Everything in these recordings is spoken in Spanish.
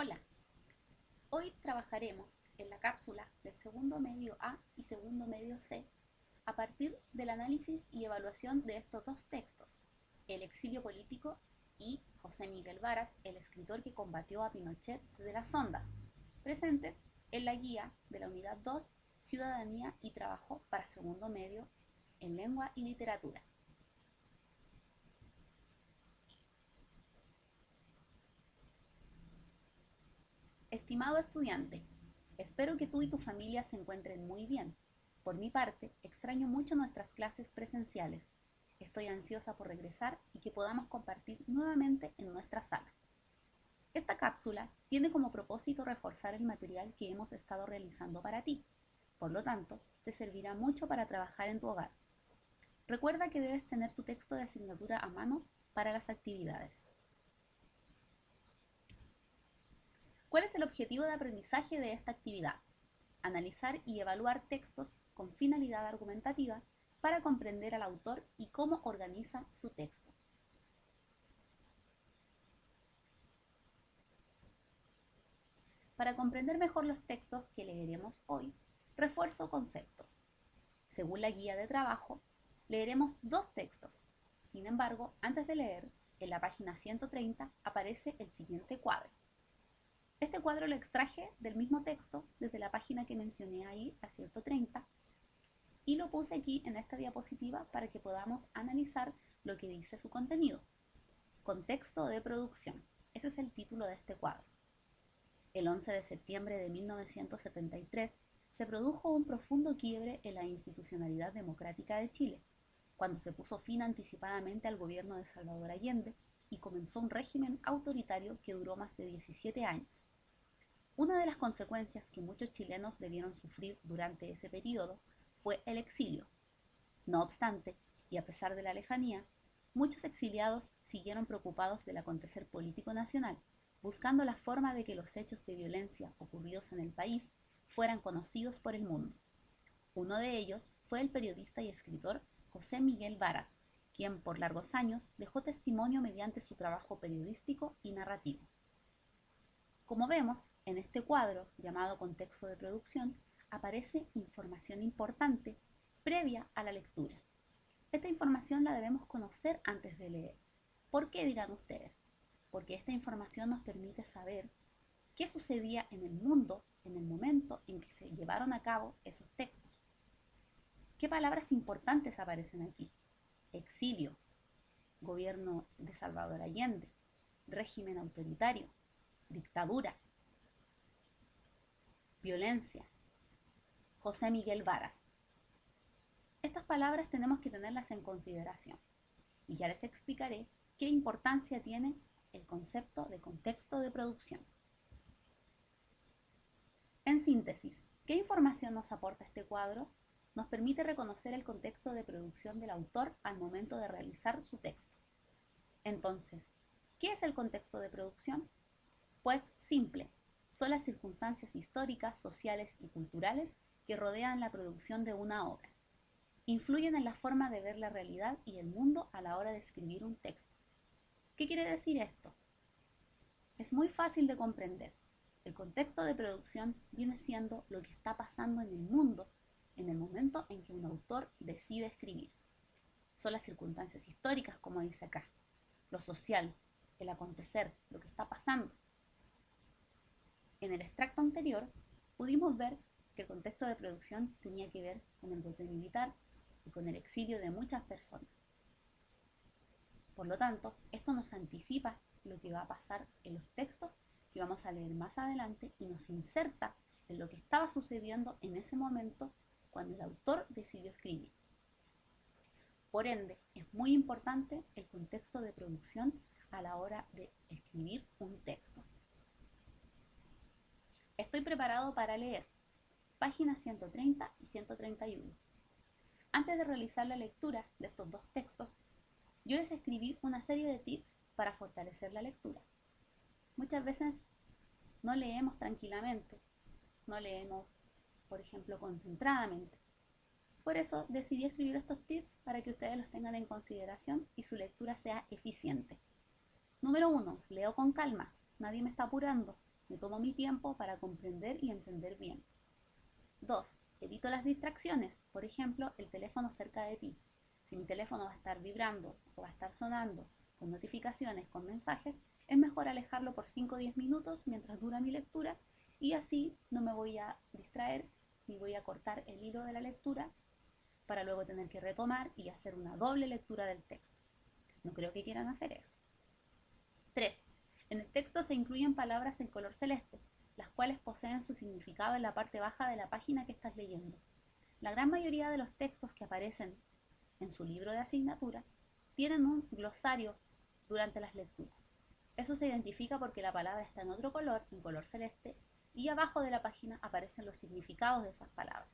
Hola, hoy trabajaremos en la cápsula del segundo medio A y segundo medio C a partir del análisis y evaluación de estos dos textos, El exilio político y José Miguel Varas, el escritor que combatió a Pinochet desde las ondas, presentes en la guía de la unidad 2, Ciudadanía y Trabajo para segundo medio en Lengua y Literatura. Estimado estudiante, espero que tú y tu familia se encuentren muy bien. Por mi parte, extraño mucho nuestras clases presenciales. Estoy ansiosa por regresar y que podamos compartir nuevamente en nuestra sala. Esta cápsula tiene como propósito reforzar el material que hemos estado realizando para ti. Por lo tanto, te servirá mucho para trabajar en tu hogar. Recuerda que debes tener tu texto de asignatura a mano para las actividades. ¿Cuál es el objetivo de aprendizaje de esta actividad? Analizar y evaluar textos con finalidad argumentativa para comprender al autor y cómo organiza su texto. Para comprender mejor los textos que leeremos hoy, refuerzo conceptos. Según la guía de trabajo, leeremos dos textos. Sin embargo, antes de leer, en la página 130 aparece el siguiente cuadro. Este cuadro lo extraje del mismo texto desde la página que mencioné ahí, la 130, y lo puse aquí en esta diapositiva para que podamos analizar lo que dice su contenido. Contexto de producción. Ese es el título de este cuadro. El 11 de septiembre de 1973 se produjo un profundo quiebre en la institucionalidad democrática de Chile, cuando se puso fin anticipadamente al gobierno de Salvador Allende y comenzó un régimen autoritario que duró más de 17 años. Una de las consecuencias que muchos chilenos debieron sufrir durante ese periodo fue el exilio. No obstante, y a pesar de la lejanía, muchos exiliados siguieron preocupados del acontecer político nacional, buscando la forma de que los hechos de violencia ocurridos en el país fueran conocidos por el mundo. Uno de ellos fue el periodista y escritor José Miguel Varas, quien por largos años dejó testimonio mediante su trabajo periodístico y narrativo. Como vemos, en este cuadro, llamado contexto de producción, aparece información importante previa a la lectura. Esta información la debemos conocer antes de leer. ¿Por qué, dirán ustedes? Porque esta información nos permite saber qué sucedía en el mundo en el momento en que se llevaron a cabo esos textos. ¿Qué palabras importantes aparecen aquí? Exilio, gobierno de Salvador Allende, régimen autoritario, dictadura, violencia, José Miguel Varas. Estas palabras tenemos que tenerlas en consideración y ya les explicaré qué importancia tiene el concepto de contexto de producción. En síntesis, ¿qué información nos aporta este cuadro? Nos permite reconocer el contexto de producción del autor al momento de realizar su texto. Entonces, ¿qué es el contexto de producción? Pues simple, son las circunstancias históricas, sociales y culturales que rodean la producción de una obra. Influyen en la forma de ver la realidad y el mundo a la hora de escribir un texto. ¿Qué quiere decir esto? Es muy fácil de comprender. El contexto de producción viene siendo lo que está pasando en el mundo en el momento en que un autor decide escribir. Son las circunstancias históricas, como dice acá, lo social, el acontecer, lo que está pasando. En el extracto anterior pudimos ver que el contexto de producción tenía que ver con el golpe militar y con el exilio de muchas personas. Por lo tanto, esto nos anticipa lo que va a pasar en los textos que vamos a leer más adelante y nos inserta en lo que estaba sucediendo en ese momento cuando el autor decidió escribir. Por ende, es muy importante el contexto de producción a la hora de escribir un texto. Estoy preparado para leer páginas 130 y 131. Antes de realizar la lectura de estos dos textos, yo les escribí una serie de tips para fortalecer la lectura. Muchas veces no leemos tranquilamente, no leemos, por ejemplo, concentradamente. Por eso decidí escribir estos tips para que ustedes los tengan en consideración y su lectura sea eficiente. Número 1. Leo con calma, nadie me está apurando. Me tomo mi tiempo para comprender y entender bien. 2. Evito las distracciones, por ejemplo, el teléfono cerca de ti. Si mi teléfono va a estar vibrando o va a estar sonando con notificaciones, con mensajes, es mejor alejarlo por 5 o 10 minutos mientras dura mi lectura y así no me voy a distraer ni voy a cortar el hilo de la lectura para luego tener que retomar y hacer una doble lectura del texto. No creo que quieran hacer eso. 3. En el texto se incluyen palabras en color celeste, las cuales poseen su significado en la parte baja de la página que estás leyendo. La gran mayoría de los textos que aparecen en su libro de asignatura tienen un glosario durante las lecturas. Eso se identifica porque la palabra está en otro color, en color celeste, y abajo de la página aparecen los significados de esas palabras.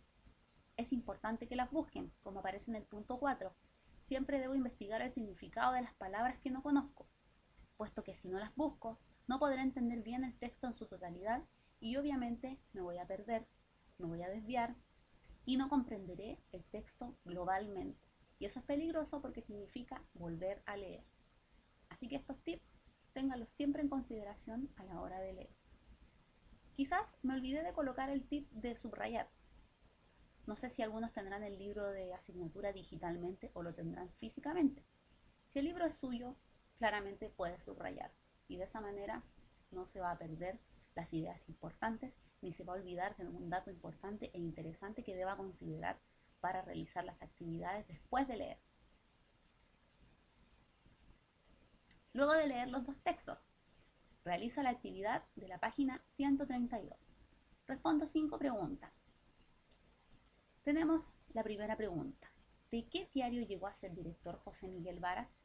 Es importante que las busquen, como aparece en el punto 4. Siempre debo investigar el significado de las palabras que no conozco, puesto que si no las busco, no podré entender bien el texto en su totalidad y obviamente me voy a perder, me voy a desviar y no comprenderé el texto globalmente. Y eso es peligroso porque significa volver a leer. Así que estos tips, ténganlos siempre en consideración a la hora de leer. Quizás me olvidé de colocar el tip de subrayar. No sé si algunos tendrán el libro de asignatura digitalmente o lo tendrán físicamente. Si el libro es suyo, claramente puede subrayar y de esa manera no se va a perder las ideas importantes ni se va a olvidar de algún dato importante e interesante que deba considerar para realizar las actividades después de leer. Luego de leer los dos textos, realizo la actividad de la página 132. Respondo 5 preguntas. Tenemos la primera pregunta. ¿De qué diario llegó a ser director José Miguel Varas?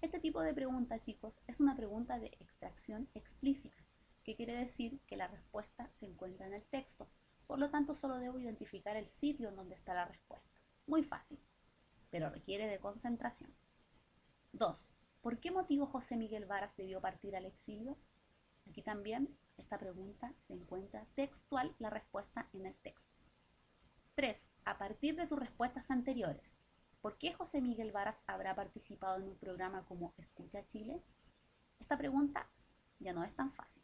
Este tipo de pregunta, chicos, es una pregunta de extracción explícita, que quiere decir que la respuesta se encuentra en el texto. Por lo tanto, solo debo identificar el sitio en donde está la respuesta. Muy fácil, pero requiere de concentración. 2. ¿Por qué motivo José Miguel Varas debió partir al exilio? Aquí también esta pregunta se encuentra textual la respuesta en el texto. 3. A partir de tus respuestas anteriores, ¿por qué José Miguel Varas habrá participado en un programa como Escucha Chile? Esta pregunta ya no es tan fácil.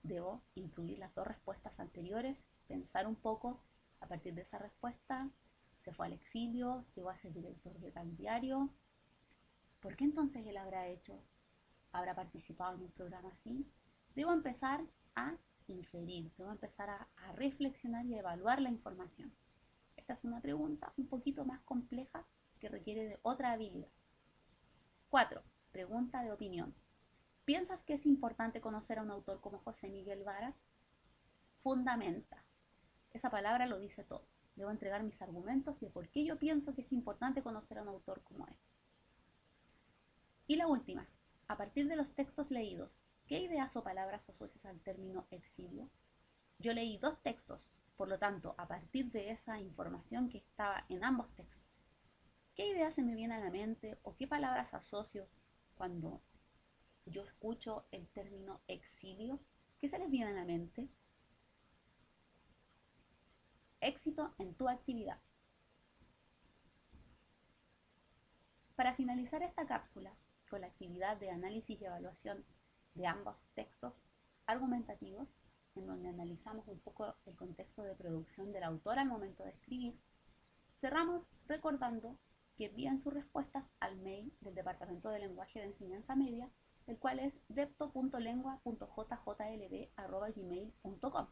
Debo incluir las dos respuestas anteriores, pensar un poco a partir de esa respuesta. Se fue al exilio, llegó a ser director de tal diario. ¿Por qué entonces él habrá participado en un programa así? Debo empezar a inferir, debo empezar a reflexionar y a evaluar la información. Esta es una pregunta un poquito más compleja que requiere de otra habilidad. 4. Pregunta de opinión. ¿Piensas que es importante conocer a un autor como José Miguel Varas? Fundamenta. Esa palabra lo dice todo. Debo entregar mis argumentos de por qué yo pienso que es importante conocer a un autor como él. Y la última. A partir de los textos leídos, ¿qué ideas o palabras asocias al término exilio? Yo leí dos textos, por lo tanto, a partir de esa información que estaba en ambos textos, ¿qué ideas se me viene a la mente o qué palabras asocio cuando yo escucho el término exilio? ¿Qué se les viene a la mente? Éxito en tu actividad. Para finalizar esta cápsula con la actividad de análisis y evaluación de ambos textos argumentativos, en donde analizamos un poco el contexto de producción del autor al momento de escribir, cerramos recordando que envían sus respuestas al mail del Departamento de Lenguaje de Enseñanza Media, el cual es depto.lengua.jjlb@gmail.com.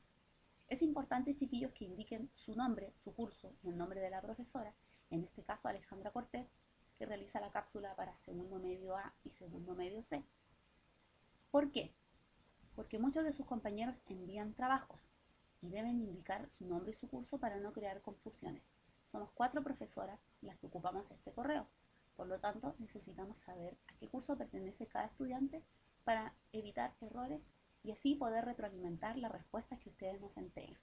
Es importante, chiquillos, que indiquen su nombre, su curso y el nombre de la profesora, en este caso Alejandra Cortés, que realiza la cápsula para segundo medio A y segundo medio C. ¿Por qué? Porque muchos de sus compañeros envían trabajos y deben indicar su nombre y su curso para no crear confusiones. Somos 4 profesoras las que ocupamos este correo. Por lo tanto, necesitamos saber a qué curso pertenece cada estudiante para evitar errores y así poder retroalimentar las respuestas que ustedes nos entreguen.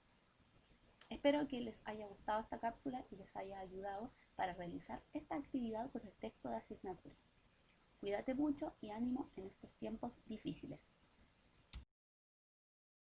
Espero que les haya gustado esta cápsula y les haya ayudado para realizar esta actividad con el texto de asignatura. Cuídate mucho y ánimo en estos tiempos difíciles.